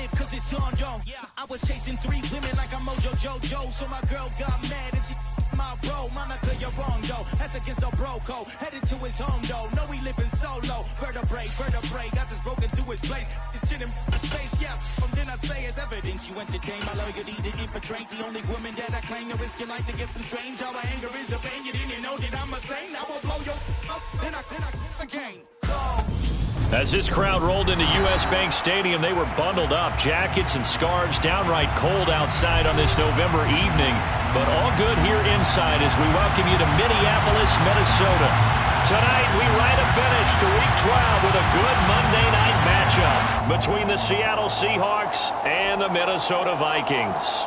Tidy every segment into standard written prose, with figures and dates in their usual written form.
lit cause it's on, yo. I was chasing 3 women like I'm Mojo Jojo, so my girl got mad and she my bro. Monica, you're wrong, though. That's against our bro code. Headed to his home, though. No, we living solo. Vertebrae. Got this broken to his place. This shit in space, yes. From then I say it's evidence. You entertain my loyalty to infiltrate the only woman that I claim to risk your life to get some strange. Our anger is a pain. You didn't know that I'm a saint. Now I'll blow your up. Then I again. As this crowd rolled into U.S. Bank Stadium, they were bundled up, jackets and scarves, downright cold outside on this November evening. But all good here inside as we welcome you to Minneapolis, Minnesota. Tonight, we write a finish to Week 12 with a good Monday night matchup between the Seattle Seahawks and the Minnesota Vikings.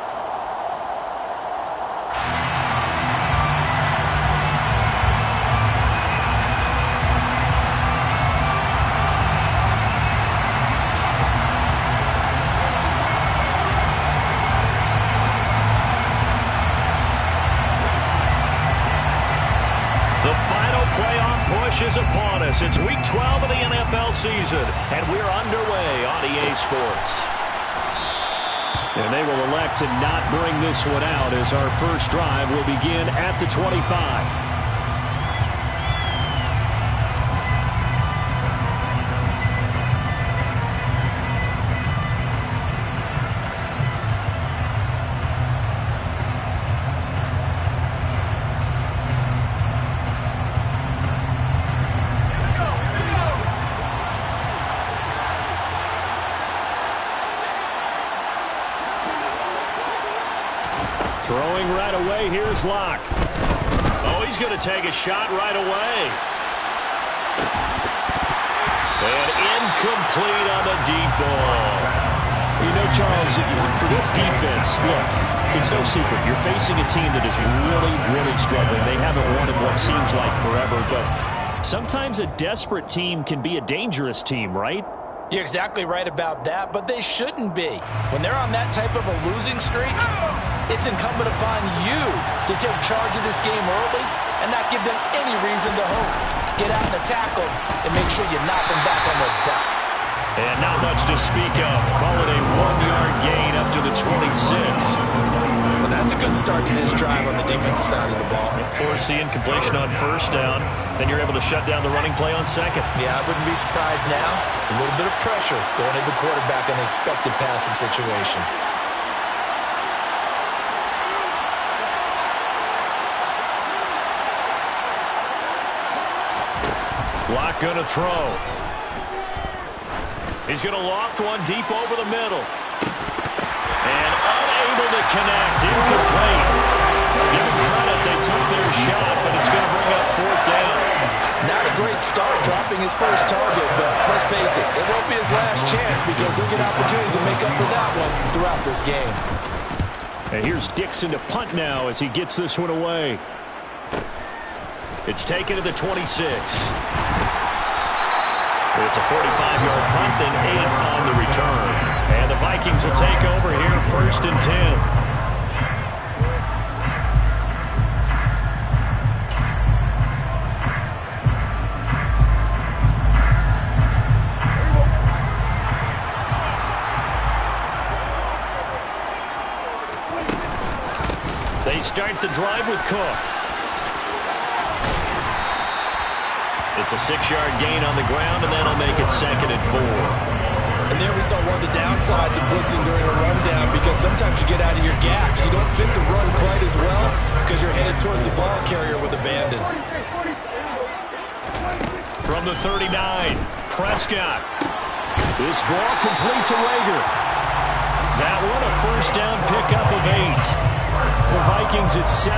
Is upon us. It's Week 12 of the NFL season, and we're underway on EA Sports. And they will elect to not bring this one out as our first drive will begin at the 25. Throwing right away, here's Locke. Oh, he's going to take a shot right away. And incomplete on the deep ball. You know, Charles, for this defense, look, it's no secret. You're facing a team that is really, really struggling. They haven't won in what seems like forever, but sometimes a desperate team can be a dangerous team, right? You're exactly right about that, but they shouldn't be. When they're on that type of a losing streak, it's incumbent upon you to take charge of this game early and not give them any reason to hope. Get out and attack them and make sure you knock them back on their butts. And not much to speak of. Call it a 1-yard gain up to the 26. Well, that's a good start to this drive on the defensive side of the ball. Force the incompletion on first down. Then you're able to shut down the running play on second. Yeah, I wouldn't be surprised now. A little bit of pressure going into the quarterback in an expected passing situation. Locke going to throw. He's going to loft one deep over the middle. And unable to connect. Incomplete. Give them credit. They took their shot, but it's going to bring up 4th down. Not a great start dropping his first target, but let's face it, it won't be his last chance because he'll get opportunities to make up for that one throughout this game. And here's Dixon to punt now as he gets this one away. It's taken to the 26. It's a 45-yard punt, then 8 on the return. And the Vikings will take over here 1st and 10. They start the drive with Cook. It's a 6-yard gain on the ground, and that'll make it 2nd and 4. And there we saw one of the downsides of blitzing during a rundown because sometimes you get out of your gaps. You don't fit the run quite as well because you're headed towards the ball carrier with abandon. From the 39, Prescott. This ball complete to Rager. That one a first down pickup of 8. The Vikings at 7-3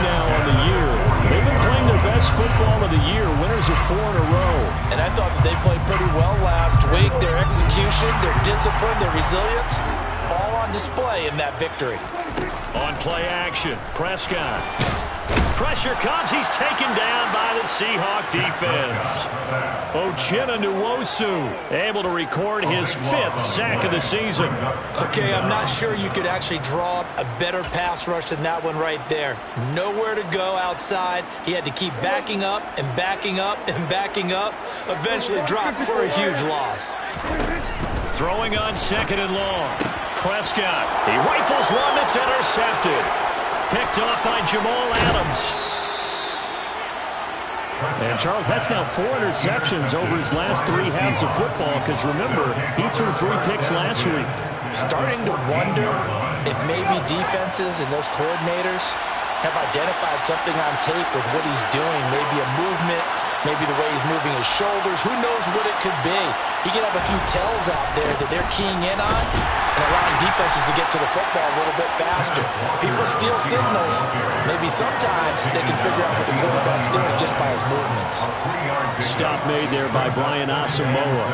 now on the year. They've been playing their best football of the year. Winners of 4 in a row. And I thought that they played pretty well last week. Their execution, their discipline, their resilience, all on display in that victory. On play action, Prescott. Pressure comes. He's taken down by the Seahawk defense. Uchenna Nwosu able to record his 5th sack of the season. Okay, I'm not sure you could actually draw a better pass rush than that one right there. Nowhere to go outside. He had to keep backing up and backing up and backing up. Eventually dropped for a huge loss. Throwing on 2nd and long. Prescott. He rifles one that's intercepted. Picked up by Jamal Adams. And, Charles, that's now 4 interceptions over his last 3 halves of football because, remember, he threw 3 picks last week. Starting to wonder if maybe defenses and those coordinators have identified something on tape with what he's doing. Maybe a movement, maybe the way he's moving his shoulders. Who knows what it could be? He could have a few tells out there that they're keying in on and allowing defenses to get to the football a little bit faster. People steal signals. Maybe sometimes they can figure out what the quarterback's doing just by his movements. Stop made there by Brian Asamoah.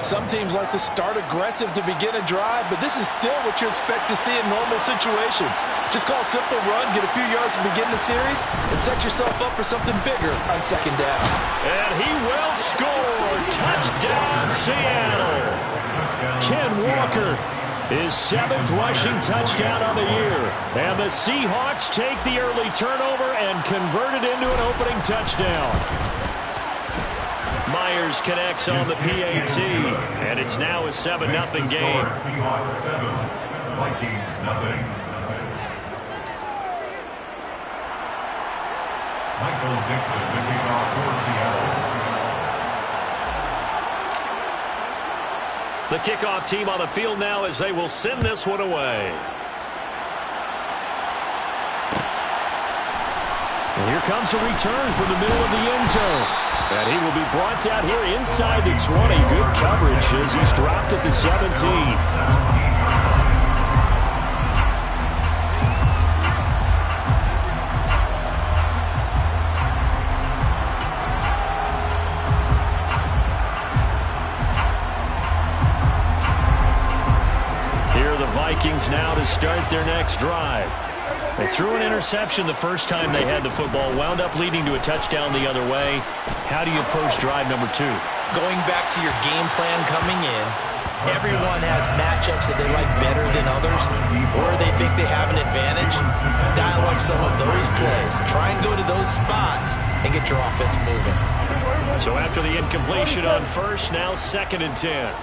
Some teams like to start aggressive to begin a drive, but this is still what you expect to see in normal situations. Just call a simple run, get a few yards to begin the series, and set yourself up for something bigger on 2nd down. And he will score. Touchdown, Seattle. Ken Walker, his 7th rushing touchdown on the year. And the Seahawks take the early turnover and convert it into an opening touchdown. Myers connects on the PAT, and it's now a 7-0 game. Seahawks 7, Vikings nothing. Michael Dixon, the kickoff for Seattle. The kickoff team on the field now as they will send this one away. And here comes a return from the middle of the end zone. And he will be brought down here inside the 20. Good coverage as he's dropped at the 17. Here are the Vikings now to start their next drive. They threw an interception the first time they had the football, wound up leading to a touchdown the other way. How do you approach drive number 2? Going back to your game plan coming in, everyone has matchups that they like better than others, or they think they have an advantage. Dial up some of those plays. Try and go to those spots and get your offense moving. So after the incompletion on first, now 2nd and 10.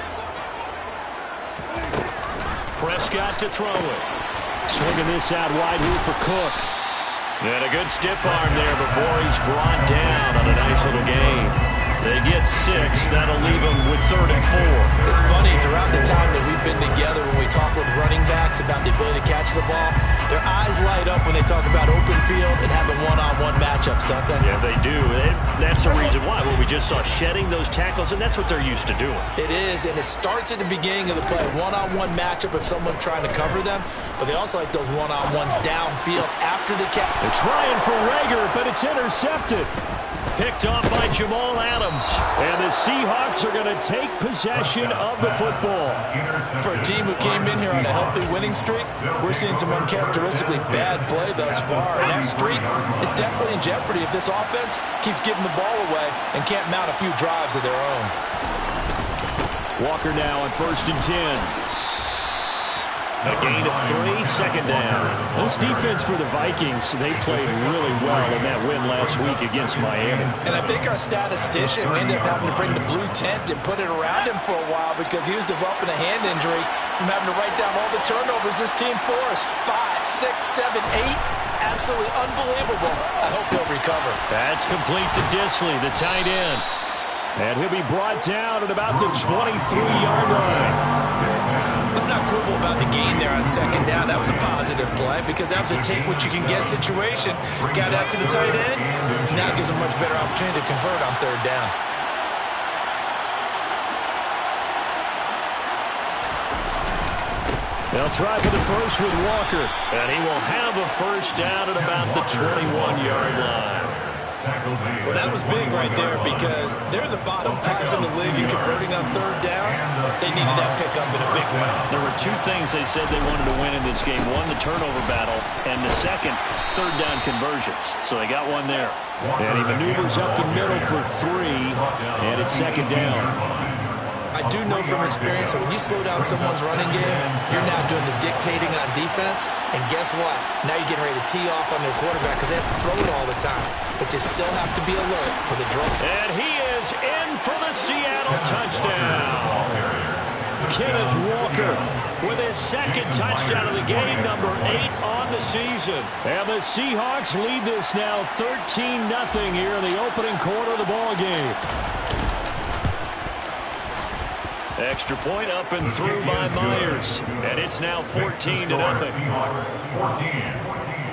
Prescott to throw it. Swinging this out wide here for Cook. And a good stiff arm there before he's brought down on a nice little gain. They get 6. That'll leave them with 3rd and 4. It's funny, throughout the time that we've been together, when we talk with running backs about the ability to catch the ball, their eyes light up when they talk about open field and having one-on-one matchups, don't they? Yeah, they do. That's the reason why. Well, we just saw shedding those tackles, and that's what they're used to doing. It is, and it starts at the beginning of the play. One-on-one matchup if someone's trying to cover them, but they also like those one-on-ones downfield after the catch. They're trying for Rager, but it's intercepted. Picked off by Jamal Adams. And the Seahawks are going to take possession of the football. For a team who came in here on a healthy winning streak, we're seeing some uncharacteristically bad play thus far. And that streak is definitely in jeopardy if this offense keeps giving the ball away and can't mount a few drives of their own. Walker now on 1st and 10. A gain of 3, 2nd down. This defense for the Vikings, they played really well in that win last week against Miami. And I think our statistician, we ended up having to bring the blue tent and put it around him for a while because he was developing a hand injury from having to write down all the turnovers this team forced. 5, 6, 7, 8. Absolutely unbelievable. I hope he'll recover. That's complete to Disley, the tight end. And he'll be brought down at about the 23-yard line. Let's not quibble about the gain there on 2nd down. That was a positive play because that was a take-what-you-can-get situation. Got out to the tight end. Now it gives a much better opportunity to convert on 3rd down. They'll try for the first with Walker. And he will have a first down at about the 21-yard line. Well, that was big right there because they're the bottom 5 in the league and converting on 3rd down. They needed that pickup in a big way. There were 2 things they said they wanted to win in this game. One, the turnover battle, and the second, 3rd down conversions. So they got one there. And he maneuvers up the middle for 3, and it's 2nd down. I do know from experience that when you slow down someone's running game, you're now doing the dictating on defense. And guess what? Now you're getting ready to tee off on their quarterback because they have to throw it all the time. But you still have to be alert for the draw. And he is in for the Seattle touchdown. Kenneth Walker with his second touchdown of the game, number 8 on the season. And the Seahawks lead this now 13-0 here in the opening quarter of the ball game. Extra point up and through by Myers. And it's now 14-0. Seahawks 14,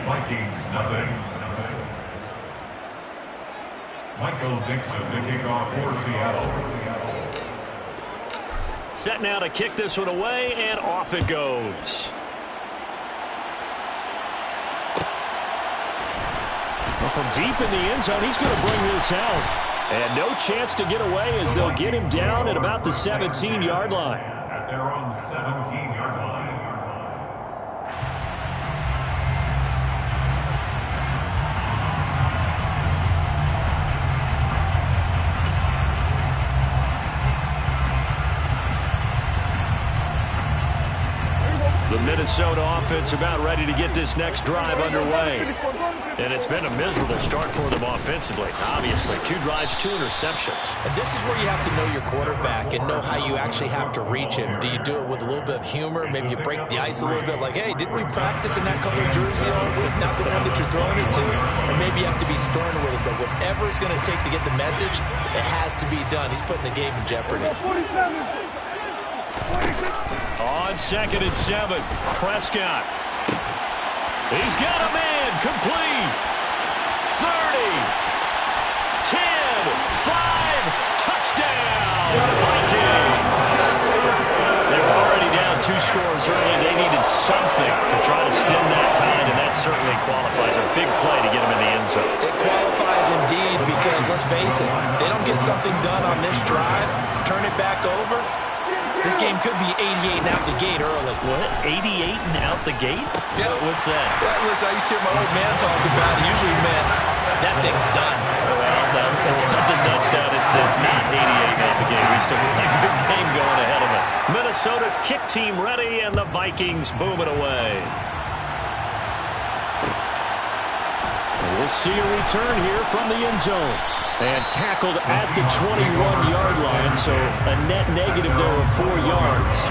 Vikings nothing. Michael Dixon to kick off for Seattle. Set now to kick this one away, and off it goes. Well, from deep in the end zone, he's going to bring this out. And no chance to get away as they'll get him down at about the 17-yard line. At their own 17-yard line. The Minnesota offense about ready to get this next drive underway. And it's been a miserable start for them offensively. Obviously, 2 drives, 2 interceptions. And this is where you have to know your quarterback and know how you actually have to reach him. Do you do it with a little bit of humor? Maybe you break the ice a little bit like, hey, didn't we practice in that color jersey all week, not the one that you're throwing it to? Or maybe you have to be stern with him. But whatever it's going to take to get the message, it has to be done. He's putting the game in jeopardy. On 2nd and 7, Prescott. He's got a man, complete. 30, 10, 5, touchdown, Vikings. They were already down 2 scores early. They needed something to try to stem that tide, and that certainly qualifies. A big play to get them in the end zone. It qualifies indeed because, let's face it, they don't get something done on this drive, turn it back over. This game could be 88 and out the gate early. What? 88 and out the gate? Yeah. What's that? Well, listen, I used to hear my old man talk about it. Usually meant that thing's done. Well, that's a touchdown. It's not 88 and out the gate. We still got a good game going ahead of us. Minnesota's kick team ready, and the Vikings boom it away. We'll see a return here from the end zone. And tackled at the 21-yard line, so a net negative there of 4 yards.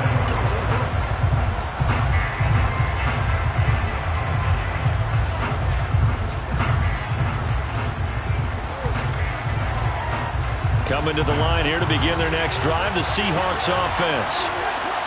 Coming to the line here to begin their next drive, the Seahawks offense.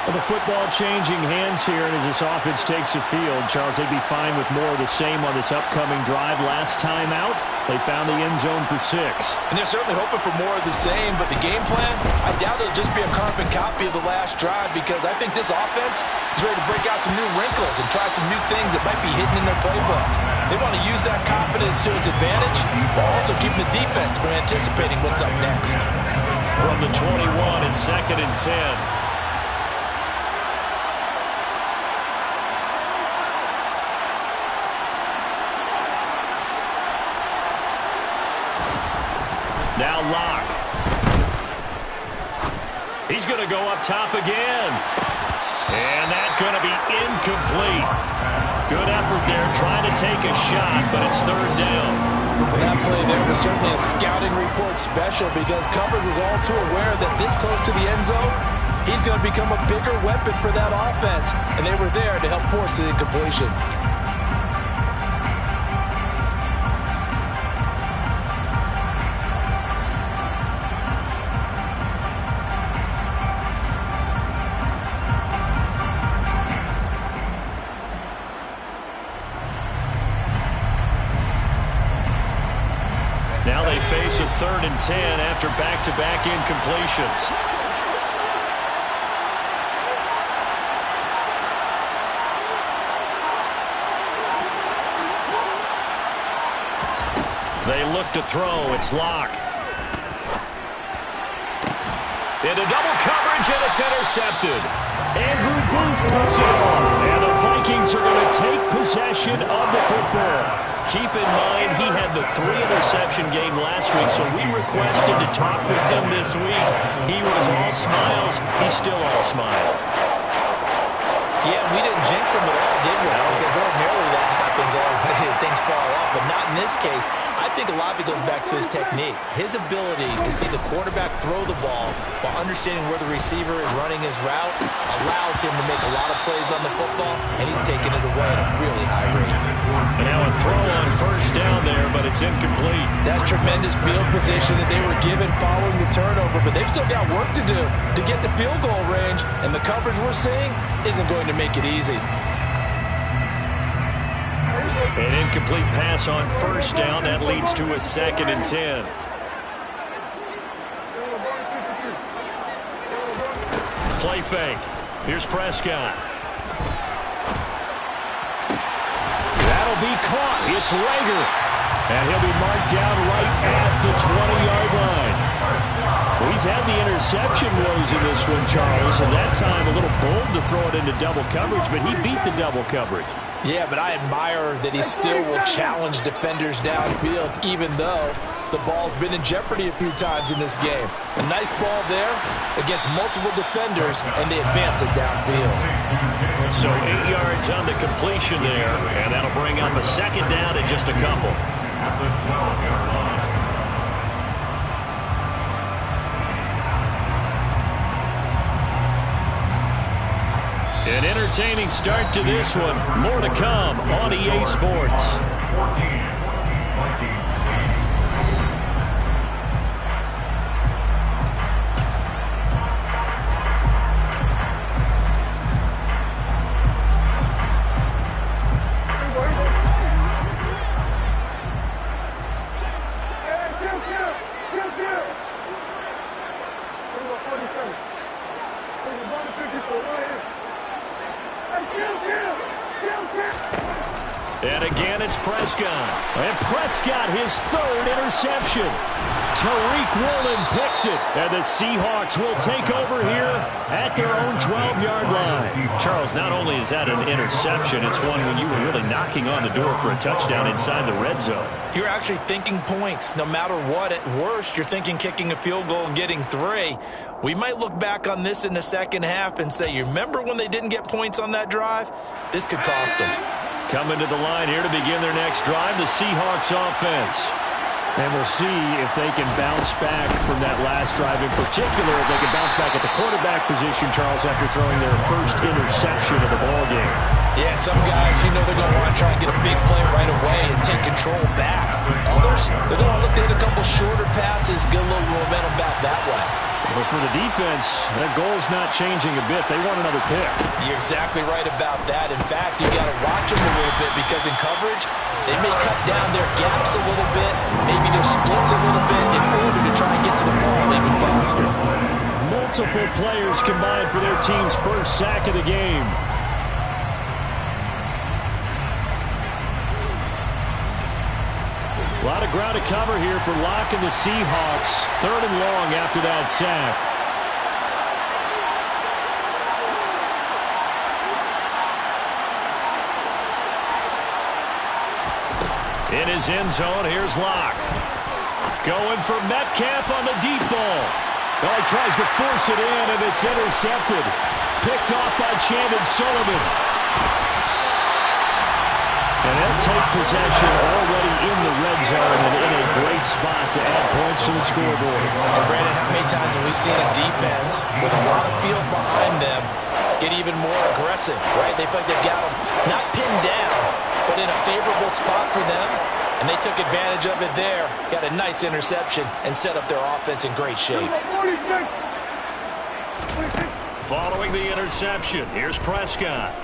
Well, the football changing hands here, and as this offense takes the field, Charles, they'd be fine with more of the same on this upcoming drive. Last time out, they found the end zone for 6. And they're certainly hoping for more of the same, but the game plan, I doubt it'll just be a carbon copy of the last drive because I think this offense is ready to break out some new wrinkles and try some new things that might be hidden in their playbook. They want to use that confidence to its advantage while also keeping the defense from anticipating what's up next. From the 21 and 2nd and 10. Now Locke. He's going to go up top again. And that's going to be incomplete. Good effort there trying to take a shot, but it's 3rd down. Well, that play there was certainly a scouting report special because coverage was all too aware that this close to the end zone, he's going to become a bigger weapon for that offense. And they were there to help force the incompletion. Now they face a 3rd and 10 after back-to-back incompletions. They look to throw. It's Locke. Into double coverage, and it's intercepted. Andrew Booth cuts it off, and the Vikings are going to take possession of the football. Keep in mind, he had the 3-interception game last week, so we requested to talk with him this week. He was all smiles. He's still all smile. Yeah, we didn't jinx him at all, did we? Because ordinarily that happens. things fall off, but not in this case. I think a lot of it goes back to his technique. His ability to see the quarterback throw the ball while understanding where the receiver is running his route allows him to make a lot of plays on the football, and he's taking it away at a really high rate. And now a throw on first down there, but it's incomplete. That's tremendous field position that they were given following the turnover, but they've still got work to do to get to field goal range, and the coverage we're seeing isn't going to make it easy. An incomplete pass on first down. That leads to a 2nd and 10. Play fake. Here's Prescott. That'll be caught. It's Rager. And he'll be marked down right at the 20-yard line. Well, he's had the interception woes in this one, Charles, and that time a little bold to throw it into double coverage, but he beat the double coverage. Yeah, but I admire that he still will challenge defenders downfield, even though the ball's been in jeopardy a few times in this game. A nice ball there against multiple defenders, and they advance it downfield. So 8 yards on the completion there, and that'll bring up a 2nd down in just a couple. At the 12-yard line. An entertaining start to this one. More to come on EA Sports. 14, Vikings. And again, it's Prescott. And Prescott, his 3rd interception. Tariq Woolen picks it. And the Seahawks will take over here at their own 12-yard line. Charles, not only is that an interception, it's one when you were really knocking on the door for a touchdown inside the red zone. You're actually thinking points. No matter what, at worst, you're thinking kicking a field goal and getting 3. We might look back on this in the second half and say, you remember when they didn't get points on that drive? This could cost them. Coming to the line here to begin their next drive, the Seahawks offense. And we'll see if they can bounce back from that last drive. In particular, if they can bounce back at the quarterback position, Charles, after throwing their first interception of the ballgame. Yeah, some guys, you know they're going to want to try and get a big play right away and take control back. Others, they're going to look to hit a couple shorter passes, get a little momentum back that way. But for the defense, that goal's not changing a bit. They want another pick. You're exactly right about that. In fact, you got to watch them a little bit because in coverage, they may cut down their gaps a little bit, maybe their splits a little bit in order to try and get to the ball even faster. Multiple players combined for their team's first sack of the game. A lot of ground to cover here for Locke and the Seahawks. 3rd and long after that sack. In his end zone, here's Locke. Going for Metcalf on the deep ball. Well, he tries to force it in, and it's intercepted. Picked off by Chandon Sullivan. And they'll take possession already in the red zone and in a great spot to add points to the scoreboard. And Brandon, how many times have we seen a defense with a lot of field behind them get even more aggressive, right? They feel like they've got them not pinned down, but in a favorable spot for them, and they took advantage of it there, got a nice interception, and set up their offense in great shape. Following the interception, here's Prescott.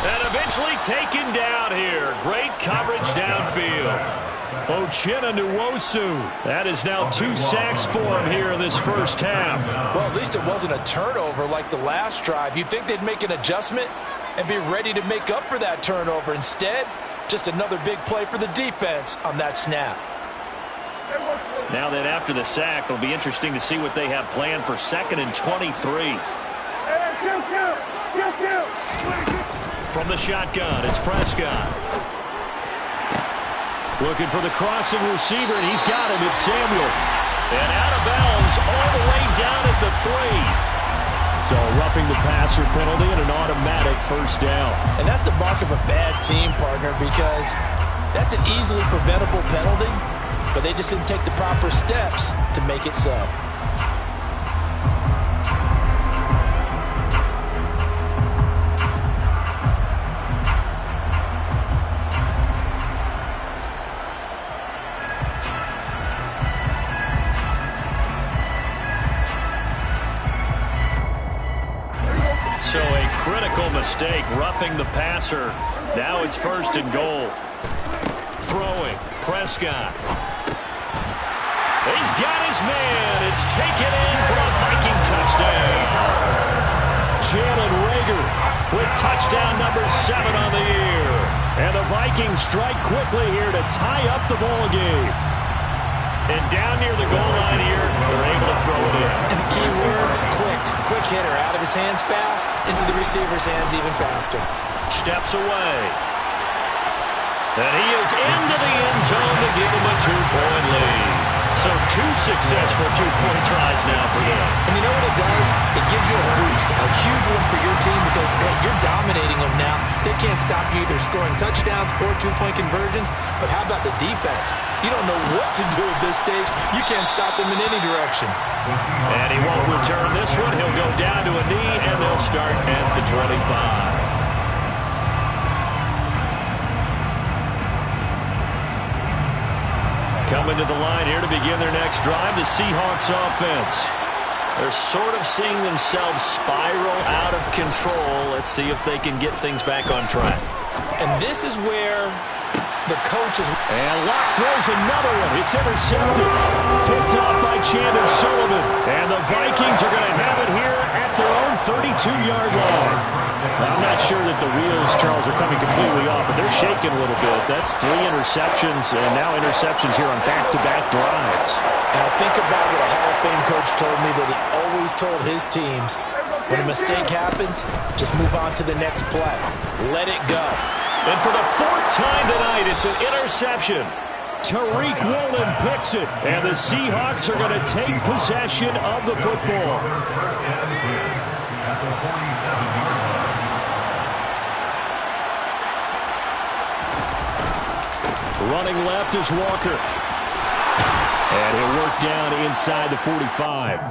And eventually taken down here. Great coverage downfield. Uchenna Nwosu. That is now 2 sacks for him here in this first half. Well, at least it wasn't a turnover like the last drive. You'd think they'd make an adjustment and be ready to make up for that turnover. Instead, just another big play for the defense on that snap. Now then, after the sack, it'll be interesting to see what they have planned for 2nd and 23. From the shotgun, it's Prescott. Looking for the crossing receiver, and he's got him. It's Samuel. And out of bounds all the way down at the 3. So roughing the passer penalty and an automatic first down. And that's the mark of a bad team, partner, because that's an easily preventable penalty, but they just didn't take the proper steps to make it so. So a critical mistake, roughing the passer. Now it's 1st and goal. Throwing, Prescott. He's got his man. It's taken in for a Viking touchdown. Jalen Reagor with touchdown number 7 on the year. And the Vikings strike quickly here to tie up the ball game. And down near the goal line here, they're able to throw it in. And the key word, quick. Quick hitter. Out of his hands fast, into the receiver's hands even faster. Steps away. And he is into the end zone to give him a 2-point lead. So 2 successful 2-point tries now for them. And you know what it does? It gives you a boost, a huge one for your team because, hey, you're dominating them now. They can't stop you either scoring touchdowns or 2-point conversions. But how about the defense? You don't know what to do at this stage. You can't stop them in any direction. And he won't return this one. He'll go down to a knee, and they'll start at the 25. Coming to the line here to begin their next drive, the Seahawks offense. They're sort of seeing themselves spiral out of control. Let's see if they can get things back on track. And this is where the coach is... And Locke throws another one. It's intercepted. Picked off by Chandon Sullivan. And the Vikings are going to have it here at their own 32-yard line. I'm not sure that the wheels, Charles, are coming completely off, but they're shaking a little bit. That's 3 interceptions, and now interceptions here on back-to-back drives. Now think about what a Hall of Fame coach told me that he always told his teams, when a mistake happens, just move on to the next play. Let it go. And for the 4th time tonight, it's an interception. Tariq Woolen picks it, and the Seahawks are going to take possession of the football. Running left is Walker. And he'll work down inside the 45.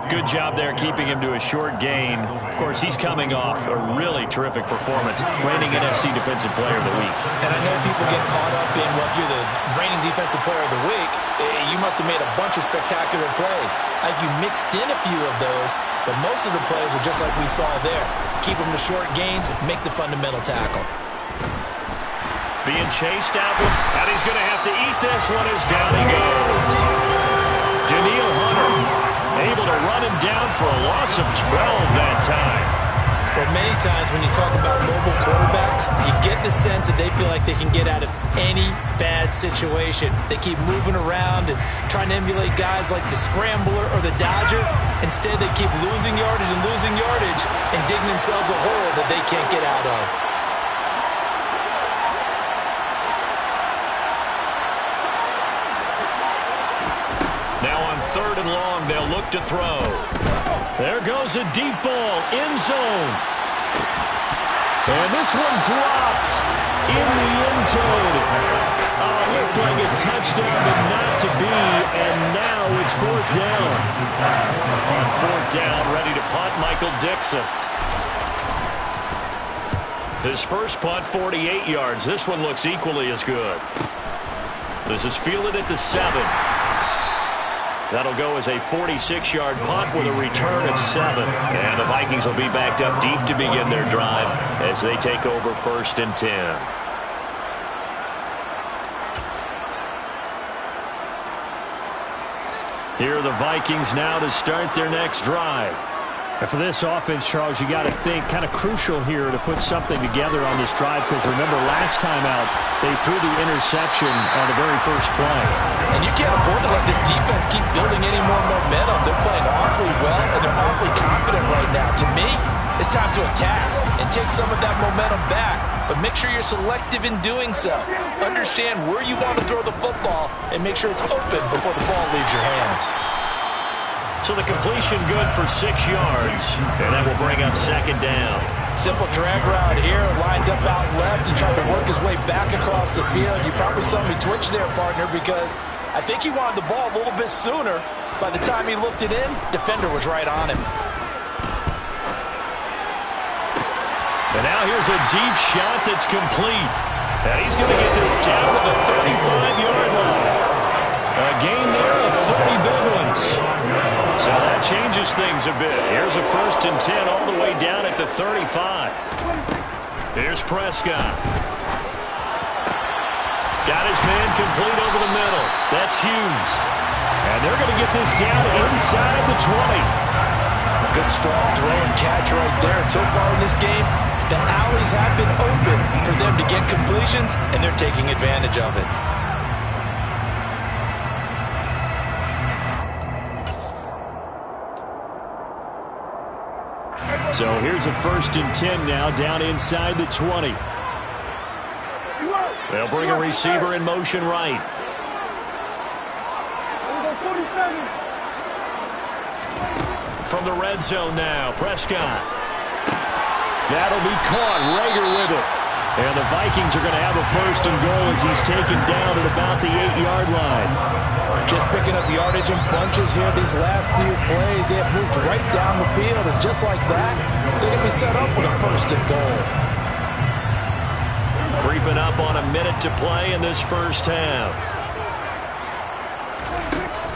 Good job there keeping him to a short gain. Of course, he's coming off a really terrific performance, reigning NFC Defensive Player of the Week. And I know people get caught up in, well, if you're the reigning Defensive Player of the Week, you must have made a bunch of spectacular plays. Like you mixed in a few of those, but most of the plays are just like we saw there. Keep them to short gains, make the fundamental tackle. Being chased out, and he's going to have to eat this one as down he goes. Daniil Hunter able to run him down for a loss of 12 that time. Well, many times when you talk about mobile quarterbacks, you get the sense that they feel like they can get out of any bad situation. They keep moving around and trying to emulate guys like the Scrambler or the Dodger. Instead, they keep losing yardage and digging themselves a hole that they can't get out of. Now on 3rd and long, they'll look to throw. There goes a deep ball, end zone. And this one dropped in the end zone. Looked like a touchdown, but not to be. And now it's 4th down. On 4th down, ready to punt, Michael Dixon. His first punt, 48 yards. This one looks equally as good. This is fielded at the 7. That'll go as a 46-yard punt with a return of 7. And the Vikings will be backed up deep to begin their drive as they take over 1st and 10. Here are the Vikings now to start their next drive. And for this offense, Charles, you got to think kind of crucial here to put something together on this drive because remember last time out they threw the interception on the very first play. And you can't afford to let this defense keep building any more momentum. They're playing awfully well and they're awfully confident right now. To me, it's time to attack and take some of that momentum back. But make sure you're selective in doing so. Understand where you want to throw the football and make sure it's open before the ball leaves your hands. So the completion good for 6 yards, and that will bring up second down. Simple drag route here, lined up out left and tried to work his way back across the field. You probably saw me twitch there, partner, because I think he wanted the ball a little bit sooner. By the time he looked it in, defender was right on him. And now here's a deep shot that's complete. And he's going to get this down to the 35-yard line. A gain there of 30 big ones. So that changes things a bit. Here's a 1st and 10 all the way down at the 35. Here's Prescott. Got his man complete over the middle. That's Hughes. And they're going to get this down inside the 20. Good strong throw and catch right there. And so far in this game, the alleys have been open for them to get completions, and they're taking advantage of it. So here's a 1st and 10 now down inside the 20. They'll bring a receiver in motion right. From the red zone now, Prescott. That'll be caught. Rager with it. And the Vikings are going to have a 1st and goal as he's taken down at about the 8-yard line. Just picking up yardage in bunches here these last few plays. They have moved right down the field, and just like that, they're going to be set up with a 1st and goal. Creeping up on a minute to play in this first half.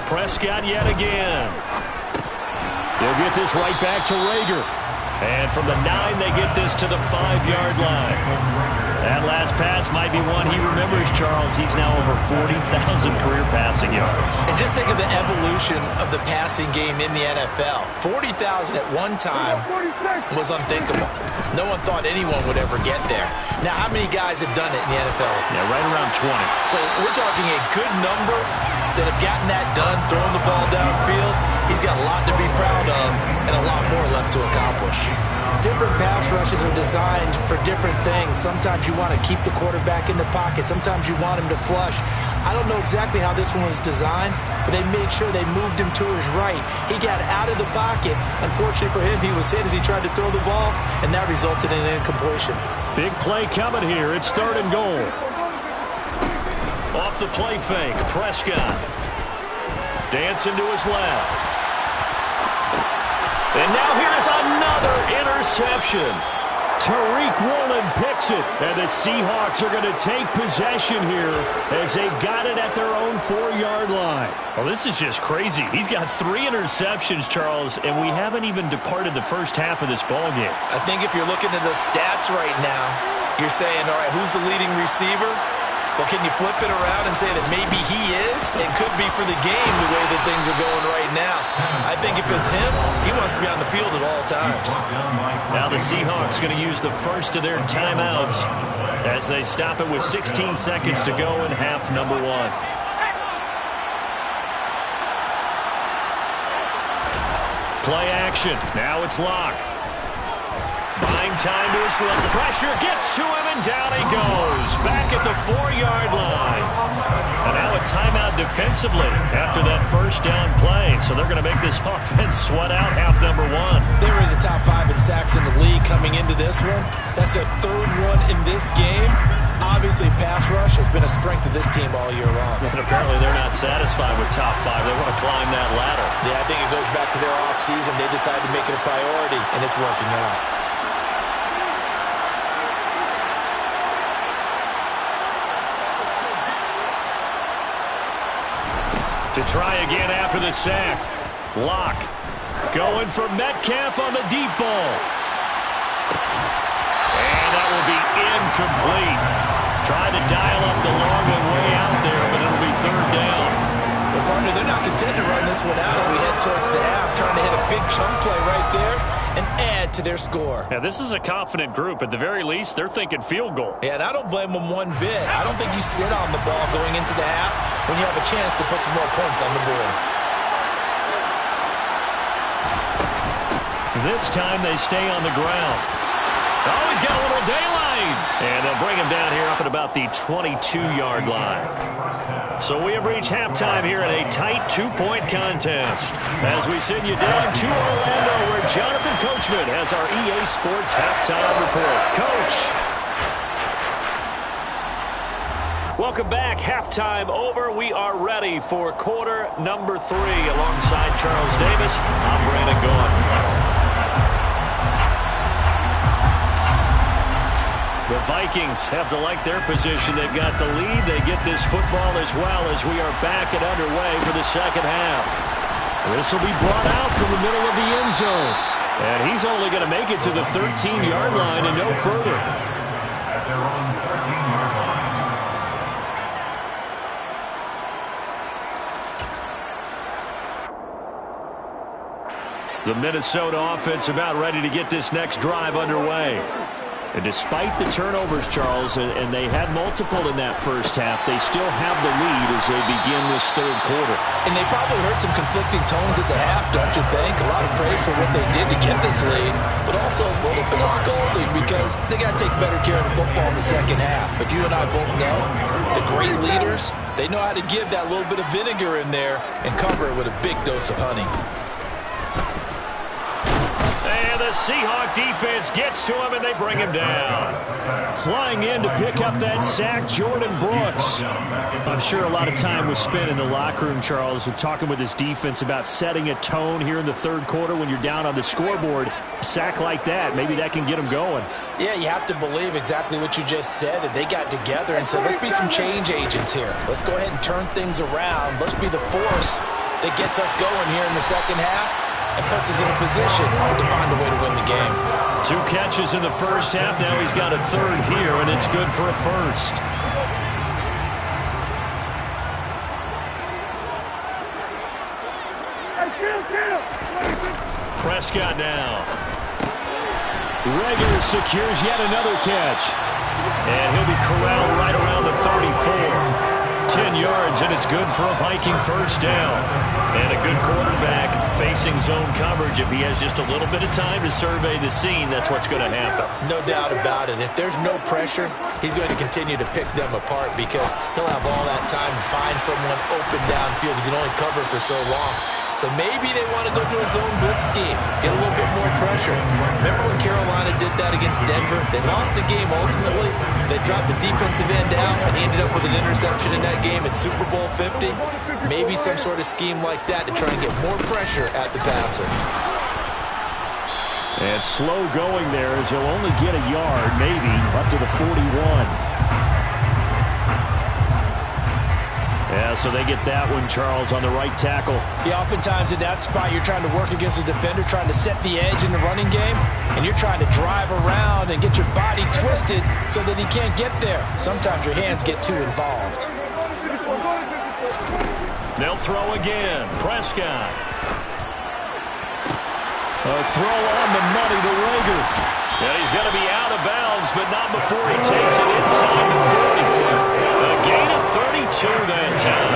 Prescott yet again. They'll get this right back to Rager. And from the 9, they get this to the 5-yard line. That last pass might be one he remembers, Charles. He's now over 40,000 career passing yards. And just think of the evolution of the passing game in the NFL. 40,000 at one time was unthinkable. No one thought anyone would ever get there. Now, how many guys have done it in the NFL? Yeah, right around 20. So we're talking a good number that have gotten that done, throwing the ball downfield. He's got a lot to be proud of and a lot more left to accomplish. Different pass rushes are designed for different things. Sometimes you want to keep the quarterback in the pocket. Sometimes you want him to flush. I don't know exactly how this one was designed, but they made sure they moved him to his right. He got out of the pocket. Unfortunately for him, he was hit as he tried to throw the ball, and that resulted in an incompletion. Big play coming here. It's 3rd and goal. Off the play fake, Prescott. Dancing to his left. And now here's another interception. Tariq Woolen picks it, and the Seahawks are going to take possession here as they've got it at their own 4-yard line. Well, this is just crazy. He's got 3 interceptions, Charles, and we haven't even departed the first half of this ballgame. I think if you're looking at the stats right now, you're saying, all right, who's the leading receiver? Well, can you flip it around and say that maybe he is and could be for the game the way that things are going right now? I think if it's him, he wants to be on the field at all times. Now the Seahawks going to use the first of their timeouts as they stop it with 16 seconds to go in half number 1. Play action. Now it's Locke. Buying time to his left. Pressure gets to him, and down he goes. Back at the 4-yard line. And now a timeout defensively after that first down play. So they're going to make this offense sweat out half number 1. They were in the top 5 in sacks in the league coming into this one. That's their 3rd one in this game. Obviously, pass rush has been a strength of this team all year long. And apparently they're not satisfied with top 5. They want to climb that ladder. Yeah, I think it goes back to their offseason. They decided to make it a priority, and it's working out. To try again after the sack. Locke going for Metcalf on the deep ball. And that will be incomplete. Trying to dial up the long one way out there, but it'll be 3rd down. Well, partner, they're not content to run this one out as we head towards the half, trying to hit a big chunk play right there and add to their score. Yeah, this is a confident group. At the very least, they're thinking field goal. Yeah, and I don't blame them one bit. I don't think you sit on the ball going into the half when you have a chance to put some more points on the board. This time they stay on the ground. Oh, he's got a little daylight Lane. And they'll bring him down here up at about the 22-yard line. So we have reached halftime here in a tight 2-point contest. As we send you down to Orlando, where Jonathan Coachman has our EA Sports halftime report. Coach. Welcome back. Halftime over. We are ready for quarter number 3. Alongside Charles Davis, I'm Brandon Gaughan. The Vikings have to like their position. They've got the lead. They get this football as well as we are back and underway for the second half. This will be brought out from the middle of the end zone. And he's only going to make it to the 13-yard line and no further. At their own 13-yard line. The Minnesota offense about ready to get this next drive underway. And despite the turnovers, Charles, and they had multiple in that first half, they still have the lead as they begin this third quarter. And they probably heard some conflicting tones at the half, don't you think? A lot of praise for what they did to get this lead, but also a little bit of scolding because they got to take better care of the football in the second half. But you and I both know the great leaders, they know how to give that little bit of vinegar in there and cover it with a big dose of honey. And the Seahawk defense gets to him, and they bring him down. Flying in to pick up that sack, Jordan Brooks. I'm sure a lot of time was spent in the locker room, Charles, with talking with his defense about setting a tone here in the third quarter when you're down on the scoreboard. A sack like that, maybe that can get them going. Yeah, you have to believe exactly what you just said, that they got together and said, let's be some change agents here. Let's go ahead and turn things around. Let's be the force that gets us going here in the second half and puts us in a position to find a way to win the game. 2 catches in the first half. Now he's got a third here, and it's good for a first. Prescott now. Rager secures yet another catch. And he'll be corralled right around the 34. 10 yards, and it's good for a Viking first down. And a good quarterback facing zone coverage. If he has just a little bit of time to survey the scene, that's what's going to happen. No doubt about it. If there's no pressure, he's going to continue to pick them apart because he'll have all that time to find someone open downfield. He can only cover for so long. So maybe they want to go to a zone blitz scheme, get a little bit more pressure. Remember when Carolina did that against Denver? They lost the game ultimately. They dropped the defensive end out, and he ended up with an interception in that game in Super Bowl 50. Maybe some sort of scheme like that to try and get more pressure at the passer. And slow going there as he'll only get a yard, maybe, up to the 41. Yeah, so they get that one, Charles, on the right tackle. Yeah, oftentimes in that spot, you're trying to work against a defender, trying to set the edge in the running game, and you're trying to drive around and get your body twisted so that he can't get there. Sometimes your hands get too involved. They'll throw again. Prescott. A throw on the money to Rager. And he's going to be out of bounds, but not before he takes it inside the 40. A gain of 32 that time.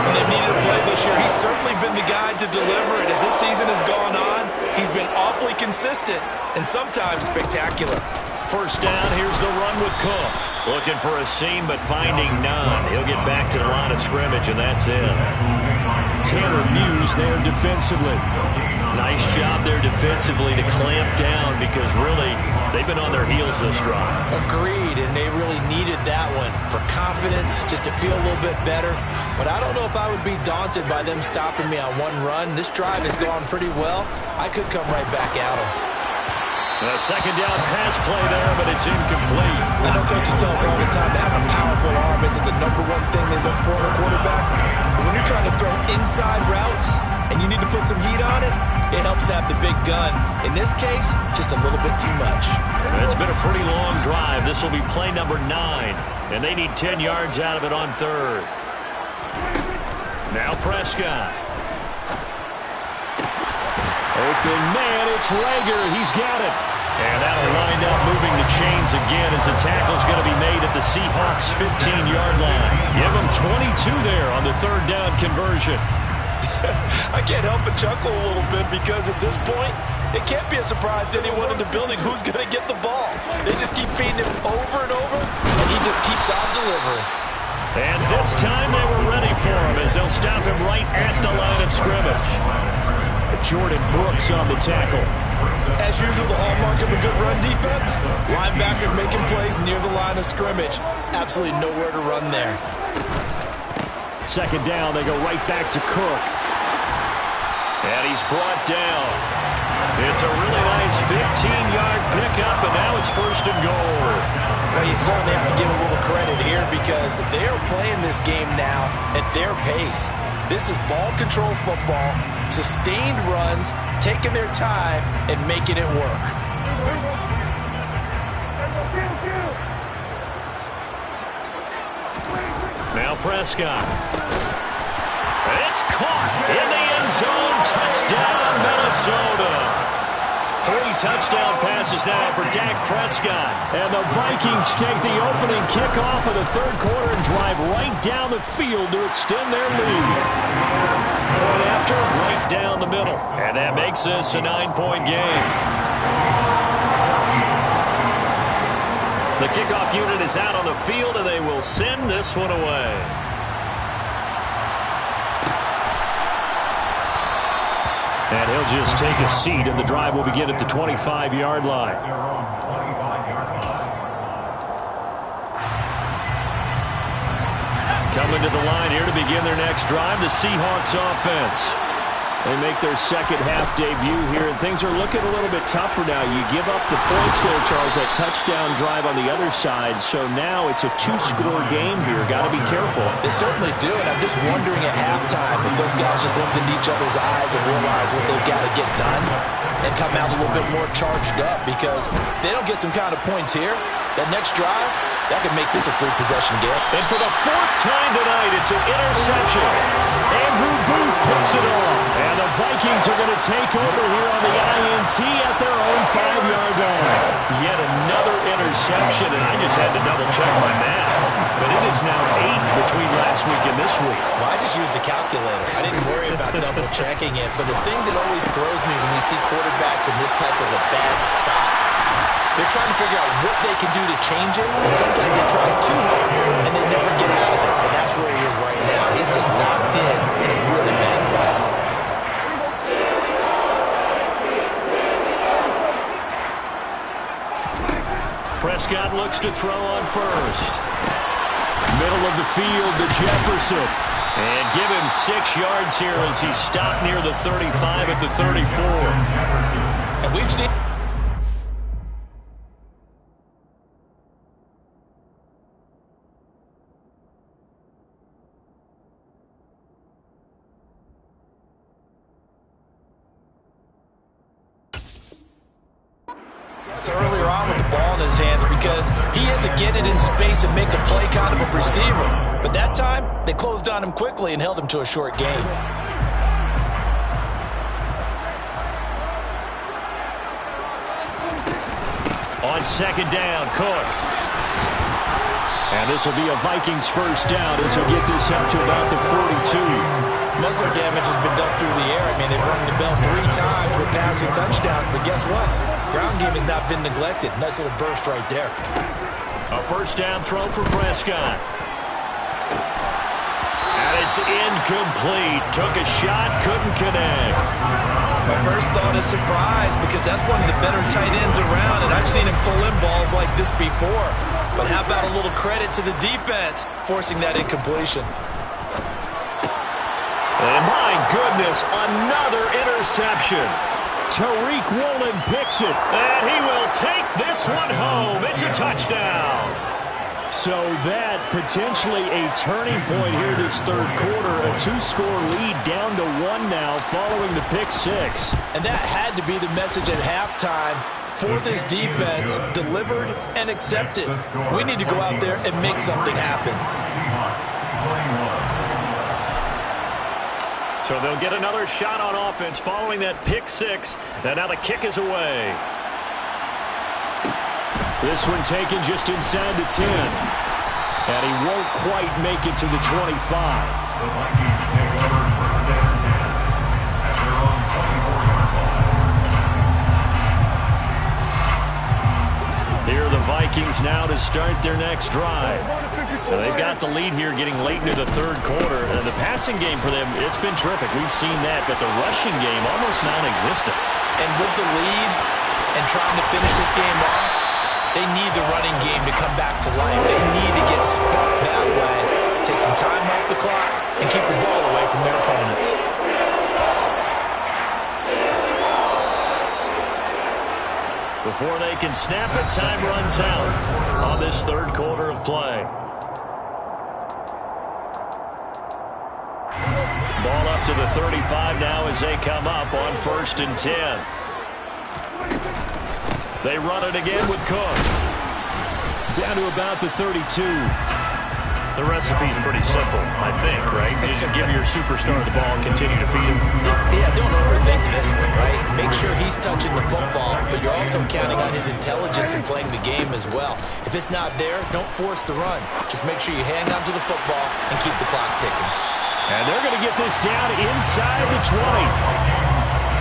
When they've needed a play this year, he's certainly been the guy to deliver it. As this season has gone on, he's been awfully consistent and sometimes spectacular. First down, here's the run with Cook. Looking for a seam, but finding none. He'll get back to the line of scrimmage, and that's it. Tanner Muse there defensively. Nice job there defensively to clamp down because really they've been on their heels this drive. Agreed, and they really needed that one for confidence, just to feel a little bit better. But I don't know if I would be daunted by them stopping me on one run. This drive has gone pretty well. I could come right back at them. A second down pass play there, but it's incomplete. I know coaches tell us all the time that having a powerful arm isn't the #1 thing they look for in a quarterback. But when you're trying to throw inside routes and you need to put some heat on it, it helps have the big gun. In this case, just a little bit too much. It's been a pretty long drive. This will be play number 9, and they need 10 yards out of it on third. Now Prescott. Open man, it's Rager. He's got it. And that'll wind up moving the chains again as the tackle's going to be made at the Seahawks' 15-yard line. Give them 22 there on the third down conversion. I can't help but chuckle a little bit because at this point, It can't be a surprise to anyone in the building who's going to get the ball. They just keep feeding him over and over, and he just keeps on delivering. And this time they were ready for him as they'll stop him right at the line of scrimmage. Jordan Brooks on the tackle. As usual, the hallmark of a good run defense, linebackers making plays near the line of scrimmage. Absolutely nowhere to run there. Second down, they go right back to Cook. And he's brought down. It's a really nice 15-yard pickup, and now it's 1st and goal. Well, you certainly have to give a little credit here because they are playing this game now at their pace. This is ball control football, sustained runs, taking their time, and making it work. Now Prescott. It's caught in the end zone. Touchdown, Minnesota. 3 touchdown passes now for Dak Prescott. And the Vikings take the opening kickoff of the third quarter and drive right down the field to extend their lead. Point after, right down the middle. And that makes this a 9-point game. The kickoff unit is out on the field, and they will send this one away. And he'll just take a seat, and the drive will begin at the 25-yard line. Coming to the line here to begin their next drive, the Seahawks offense. They make their second half debut here, and things are looking a little bit tougher now. You give up the points there, Charles, that touchdown drive on the other side. So now it's a 2-score game here. Got to be careful. They certainly do, and I'm just wondering at halftime if those guys just looked into each other's eyes and realize what they've got to get done and come out a little bit more charged up, because if they don't get some kind of points here, that next drive, that could make this a free possession game. And for the 4th time tonight, it's an interception. Andrew Booth picks it off. And the Vikings are going to take over here on the INT at their own 5-yard line. Yet another interception, and I just had to double-check my math. But it is now 8 between last week and this week. Well, I just used a calculator. I didn't worry about double-checking it. But the thing that always throws me when you see quarterbacks in this type of a bad spot, they're trying to figure out what they can do to change it, and sometimes they try too hard, and they never get out of it. And that's where he is right now. He's just locked in a really bad way. Prescott looks to throw on first. Middle of the field to Jefferson. And give him 6 yards here as he's stopped near the 35 at the 34. And we've seen... earlier on with the ball in his hands, because he has to get it in space and make a play kind of a receiver. But that time, they closed on him quickly and held him to a short gain. On second down, Cook. And this will be a Vikings first down as he'll get this up to about the 42. Most of their damage has been done through the air. I mean, they've rung the bell 3 times with passing touchdowns, but guess what? Ground game has not been neglected. Nice little burst right there. A first down throw for Prescott. And it's incomplete. Took a shot, couldn't connect. My first thought is surprise, because that's one of the better tight ends around, and I've seen him pull in balls like this before. But how about a little credit to the defense forcing that incompletion? And my goodness, another interception. Tariq Woolen picks it. And he will take this one home. It's a touchdown. So that potentially a turning point here this third quarter. A 2-score lead down to 1 now following the pick 6. And that had to be the message at halftime for this defense. Delivered and accepted. We need to go out there and make something happen. So they'll get another shot on offense following that pick 6. And now the kick is away. This one taken just inside the 10. And he won't quite make it to the 25. The Vikings take over first down 10 at their own 24-yard line. Here are the Vikings now to start their next drive. Now they've got the lead here getting late into the third quarter. And the passing game for them, it's been terrific. We've seen that, but the rushing game almost non-existent. And with the lead and trying to finish this game off, they need the running game to come back to life. They need to get sparked that way, take some time off the clock, and keep the ball away from their opponents. Before they can snap it, time runs out on this third quarter of play. Ball up to the 35 now as they come up on 1st and 10. They run it again with Cook. Down to about the 32. The recipe's pretty simple, I think, right? You just give your superstar the ball and continue to feed him. Yeah, don't overthink this one, right? Make sure he's touching the football, but you're also counting on his intelligence in playing the game as well. If it's not there, don't force the run. Just make sure you hang on to the football and keep the clock ticking. And they're going to get this down inside the 20.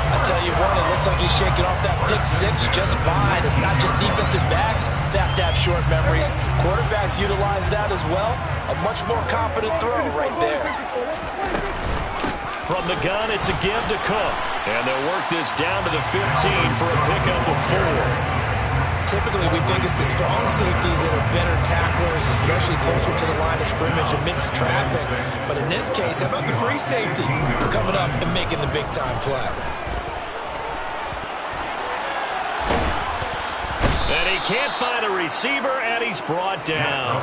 I tell you what, it looks like he's shaking off that pick six just fine. It's not just defensive backs that have to have short memories. Quarterbacks utilize that as well. A much more confident throw right there. From the gun, it's a give to Cook. And they'll work this down to the 15 for a pickup of 4. Typically, we think it's the strong safeties that are better tacklers, especially closer to the line of scrimmage amidst traffic. But in this case, how about the free safety coming up and making the big-time play? And he can't find a receiver, and he's brought down.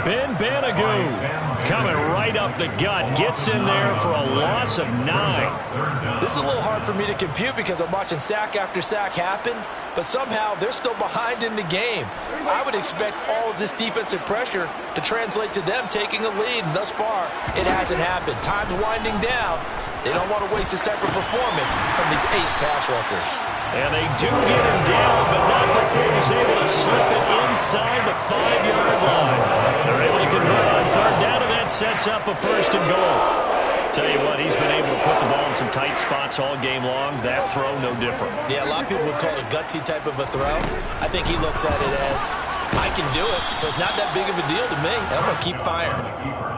Ben Banagoo coming right up the gut. Gets in there for a loss of 9. This is a little hard for me to compute because I'm watching sack after sack happen, but somehow they're still behind in the game. I would expect all of this defensive pressure to translate to them taking a lead, and thus far, it hasn't happened. Time's winding down. They don't want to waste this type of performance from these ace pass rushers. And they do get him down, but not before he's able to slip it inside the 5-yard line. They're able to convert on third down, and that sets up a 1st and goal. Tell you what, he's been able to put the ball in some tight spots all game long. That throw, no different. Yeah, a lot of people would call it a gutsy type of a throw. I think he looks at it as, I can do it, so it's not that big of a deal to me, and I'm going to keep firing.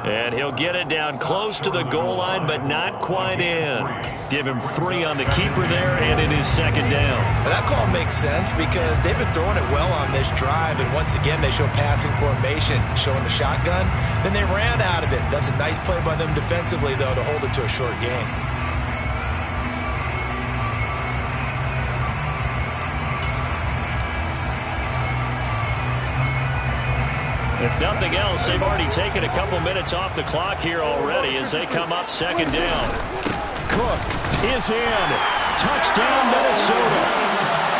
And he'll get it down close to the goal line, but not quite in. Give him 3 on the keeper there, and it is 2nd down. Well, that call makes sense because they've been throwing it well on this drive, and once again, they show passing formation, showing the shotgun. Then they ran out of it. That's a nice play by them defensively, though, to hold it to a short game. If nothing else, they've already taken a couple minutes off the clock here already as they come up 2nd down. Cook is in. Touchdown, Minnesota.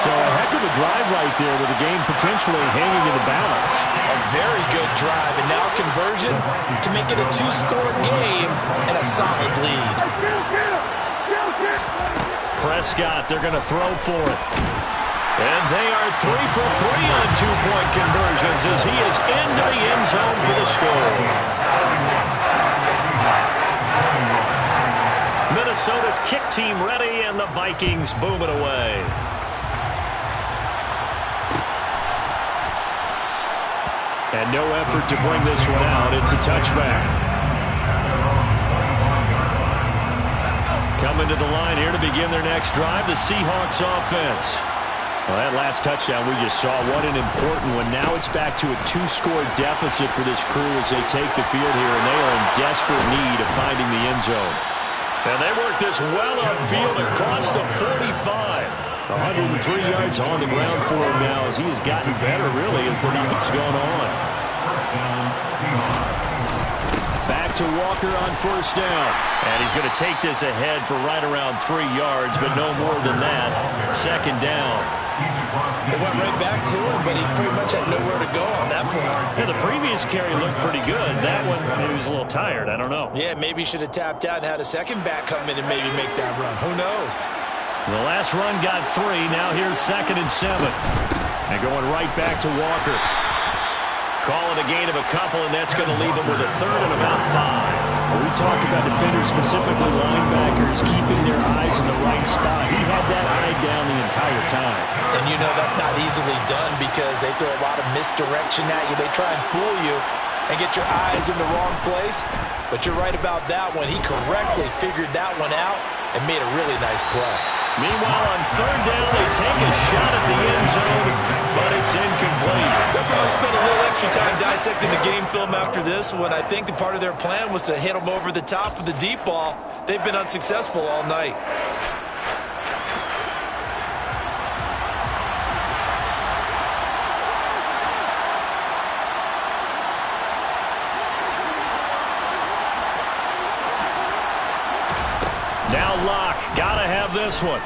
So a heck of a drive right there with the game potentially hanging in the balance. A very good drive, and now conversion to make it a 2-score game and a solid lead. Prescott, they're going to throw for it. And they are 3 for 3 on 2-point conversions as he is into the end zone for the score. Minnesota's kick team ready, and the Vikings boom it away. And no effort to bring this one out. It's a touchback. Coming to the line here to begin their next drive, the Seahawks offense. Well, that last touchdown we just saw, what an important one. Now it's back to a 2-score deficit for this crew as they take the field here, and they are in desperate need of finding the end zone. And they work this well upfield across the 45. 103 yards on the ground for him now as he has gotten better, really, as the night's gone on. Back to Walker on 1st down. And he's going to take this ahead for right around 3 yards, but no more than that. 2nd down. They went right back to him, but he pretty much had nowhere to go on that play. Yeah, the previous carry looked pretty good. That one, maybe he was a little tired. I don't know. Yeah, maybe he should have tapped out and had a second back come in and maybe make that run. Who knows? The last run got 3. Now here's 2nd and 7. And going right back to Walker. Call it a gain of a couple, and that's going to leave him with a 3rd and about 5. When we talk about defenders, specifically linebackers, keeping their eyes in the right spot, he had that eye down the entire time. And you know that's not easily done because they throw a lot of misdirection at you. They try and fool you and get your eyes in the wrong place. But you're right about that one. He correctly figured that one out and made a really nice play. Meanwhile, on third down, they take a shot at the end zone, but it's incomplete. They'll probably spend a little extra time dissecting the game film after this one. I think the part of their plan was to hit them over the top of the deep ball. They've been unsuccessful all night. Now Locke, gotta have this one.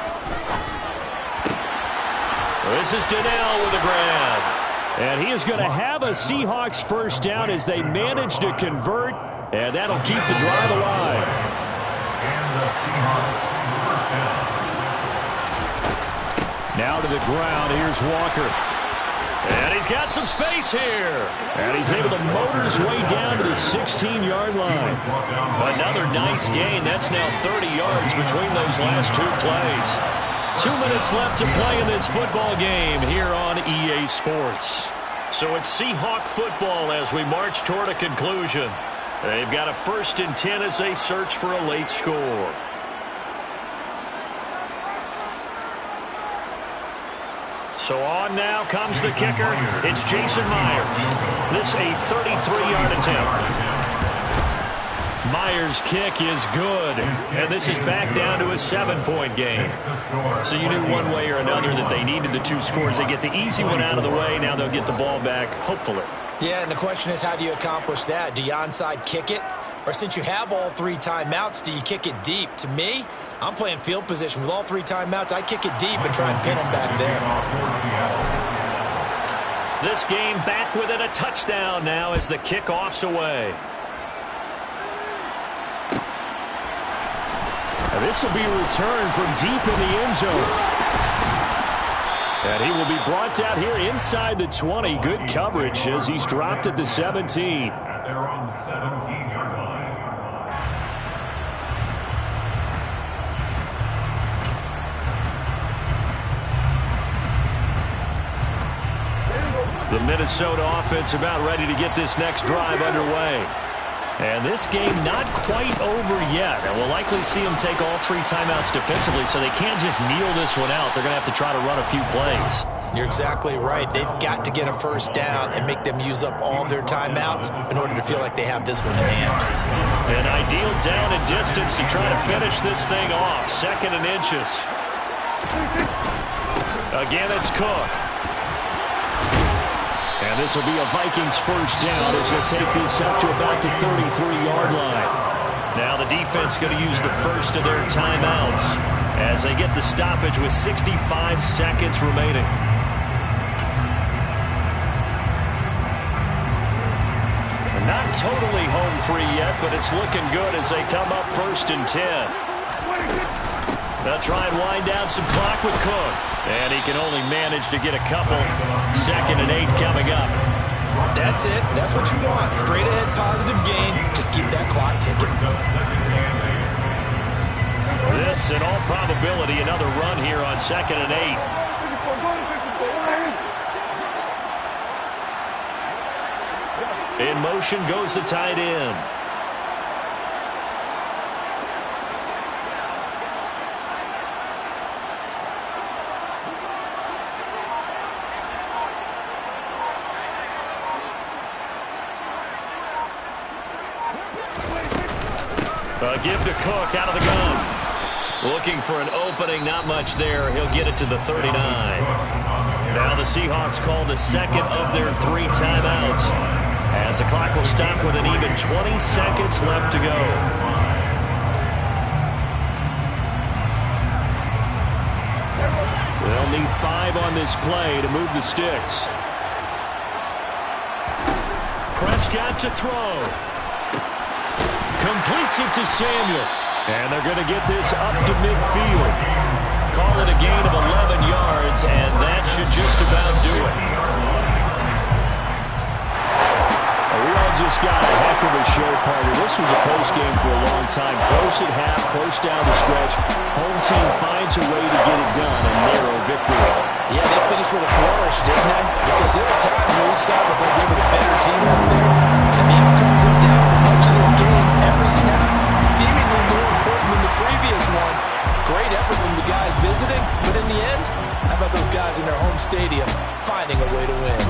This is Donnell with the grab. And he is going to have a Seahawks first down as they manage to convert, and that'll keep the drive alive. And the Seahawks first down. Now to the ground, here's Walker. And he's got some space here. And he's able to motor his way down to the 16-yard line. Another nice gain. That's now 30 yards between those last two plays. 2 minutes left to play in this football game here on EA Sports. So it's Seahawk football as we march toward a conclusion. They've got a 1st and 10 as they search for a late score. So on now comes the kicker. It's Jason Myers. This a 33-yard attempt. Myers' kick is good, and this is back down to a 7-point game. So you knew one way or another that they needed the 2 scores. They get the easy one out of the way. Now they'll get the ball back, hopefully. Yeah, and the question is, how do you accomplish that? Do you onside kick it? Or since you have all 3 timeouts, do you kick it deep? To me, I'm playing field position. With all 3 timeouts, I kick it deep and try and pin them back there. This game back within a touchdown now as the kickoff's away. And this will be a return from deep in the end zone. And he will be brought down here inside the 20. Good coverage as he's dropped at the 17. At their own 17-yard line. The Minnesota offense about ready to get this next drive underway. And this game not quite over yet. And we'll likely see them take all 3 timeouts defensively, so they can't just kneel this one out. They're going to have to try to run a few plays. You're exactly right. They've got to get a first down and make them use up all their timeouts in order to feel like they have this one in hand. An ideal down and distance to try to finish this thing off. 2nd and inches. Again, it's Cook. And this will be a Vikings first down as they'll take this up to about the 33-yard line. Now the defense going to use the first of their timeouts as they get the stoppage with 65 seconds remaining. Not totally home free yet, but it's looking good as they come up 1st and 10. They'll try and wind down some clock with Cook. And he can only manage to get a couple. 2nd and 8 coming up. That's it. That's what you want. Straight ahead positive gain. Just keep that clock ticking. This, in all probability, another run here on 2nd and 8. In motion goes the tight end. Give to Cook out of the gun. Looking for an opening, not much there. He'll get it to the 39. Now the Seahawks call the 2nd of their 3 timeouts as the clock will stop with an even 20 seconds left to go. They'll need 5 on this play to move the sticks. Prescott to throw. Completes it to Samuel. And they're going to get this up to midfield. Call it a gain of 11 yards, and that should just about do it. We all just got a heck of a show, partner. This was a close game for a long time. Close at half, close down the stretch. Home team finds a way to get it done. A narrow victory. Yeah, they finished with a flourish, didn't they? Because there were times where each side was like they were the better team out there. And the outcomes of down for much of this game. Every snap seemingly more important than the previous one. Great effort from the guys visiting, but in the end, how about those guys in their home stadium finding a way to win?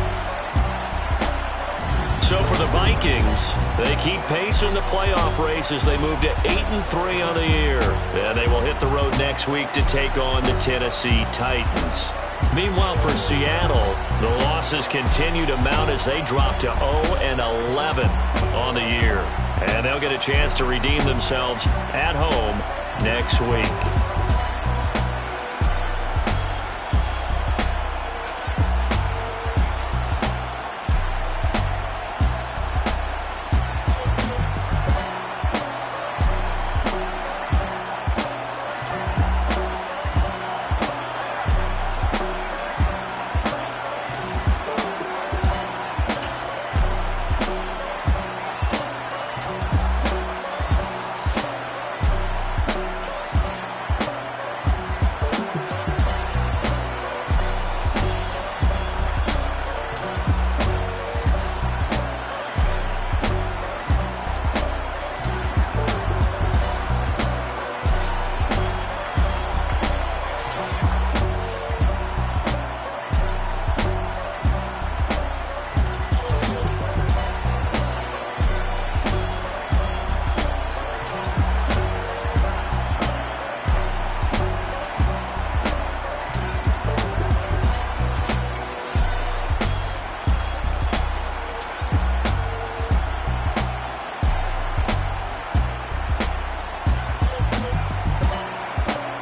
So for the Vikings, they keep pace in the playoff race as they move to 8-3 on the year. And they will hit the road next week to take on the Tennessee Titans. Meanwhile, for Seattle, the losses continue to mount as they drop to 0-11 on the year. And they'll get a chance to redeem themselves at home next week.